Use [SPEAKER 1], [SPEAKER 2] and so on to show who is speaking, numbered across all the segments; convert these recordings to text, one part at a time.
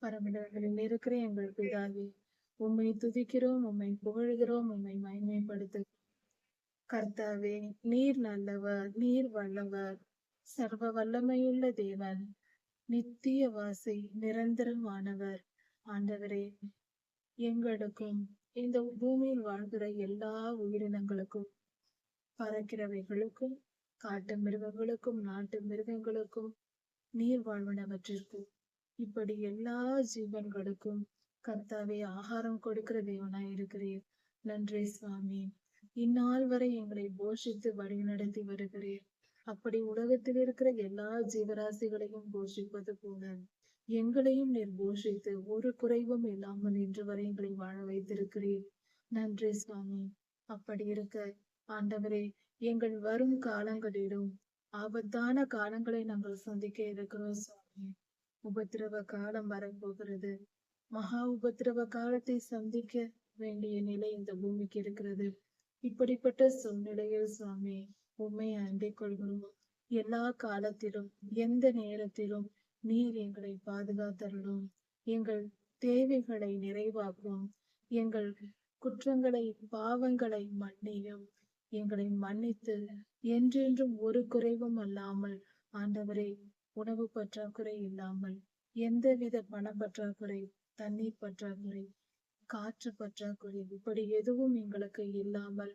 [SPEAKER 1] பரமண்டலங்களில் இருக்கிற எங்கள் பிதாவே, உம்மை துதிக்கிறோம், உம்மை புகழ்கிறோம், உம்மை மகிமைப்படுத்து. கர்த்தாவே, நீர் நல்லவர், நீர் வல்லவர், சர்வ வல்லமையுள்ள தேவன், நித்திய வாசி, நிரந்தரமானவர். ஆண்டவரே, எங்களுக்கும் இந்த பூமியில் வாழ்கிற எல்லா உயிரினங்களுக்கும், பறக்கிறவைகளுக்கும், காட்டு மிருகங்களுக்கும், நாட்டு மிருகங்களுக்கும், நீர் வாழ்வனவற்றிற்கும், இப்படி எல்லா ஜீவன்களுக்கும் கர்த்தாவே ஆகாரம் கொடுக்கிற தேவனாய் இருக்கிறீர். நன்றி சுவாமி. இந்நாள் வரை எங்களை போஷித்து வழிநடத்தி வருகிறீர். அப்படி உலகத்தில் இருக்கிற எல்லா ஜீவராசிகளையும் போஷிப்பது போல எங்களையும் நீர் போஷித்து ஒரு குறைவும் இல்லாமல் இன்று வரை எங்களை வாழ வைத்திருக்கிறீர். நன்றி சுவாமி. அப்படி இருக்க ஆண்டவரே, எங்கள் வரும் காலங்களிலும் ஆபத்தான காலங்களை நாங்கள் சந்திக்க இருக்கிறோம் சுவாமி. உபத்திரவ காலம் வரப்போகிறது. மகா உபத்திரவ காலத்தை சந்திக்க வேண்டிய நிலை இந்த பூமிக்கு இருக்கிறது. இப்படிப்பட்ட சூழ்நிலையில் சுவாமி, உம்மை அண்டிக் கொள்கிறோம். எல்லா காலத்திலும் எந்த நேரத்திலும் நீர் எங்களை பாதுகாத்தருளும். எங்கள் தேவைகளை நிறைவாக்கும். எங்கள் குற்றங்களை, பாவங்களை மன்னியும். எங்களை மன்னித்து என்றென்றும் ஒரு குறைவும் அல்லாமல் ஆண்டவரே, உணவு பற்றாக்குறை இல்லாமல், எந்தவித பண பற்றாக்குறை, தண்ணீர் பற்றாக்குறை, காற்று பற்றாக்குறை, இப்படி எதுவும் எங்களுக்கு இல்லாமல்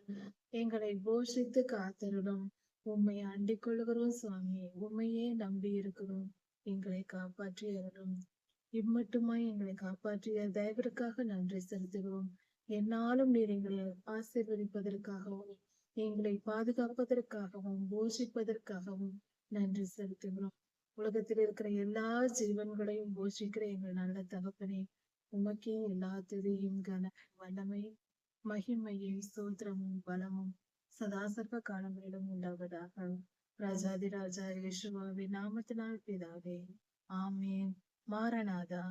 [SPEAKER 1] எங்களை போஷித்து காத்திருடும். உம்மை அண்டிக் கொள்கிறோம் சுவாமி. உம்மையே நம்பி இருக்கிறோம். எங்களை காப்பாற்றி அருளும். இம்மட்டுமாய் எங்களை காப்பாற்றிய தயவிற்காக நன்றி செலுத்துகிறோம். என்னாலும் நீர் எங்களை ஆசீர்வதிப்பதற்காகவும், எங்களை பாதுகாப்பதற்காகவும், போஷிப்பதற்காகவும் நன்றி செலுத்துகிறோம். உலகத்தில் இருக்கிற எல்லா ஜீவன்களையும் போஷிக்கிற எங்கள் நல்ல தகப்பனே, உமக்கே எல்லா துதியும், கன, வல்லமை, மகிமையும், சூத்திரமும், பலமும் சதாசர்வ காலங்களிலும் உண்டாவதாக. ராஜாதி ராஜா இயேசுவின் நாமத்தினால் பிதாவே, ஆமேன். மாரநாதா.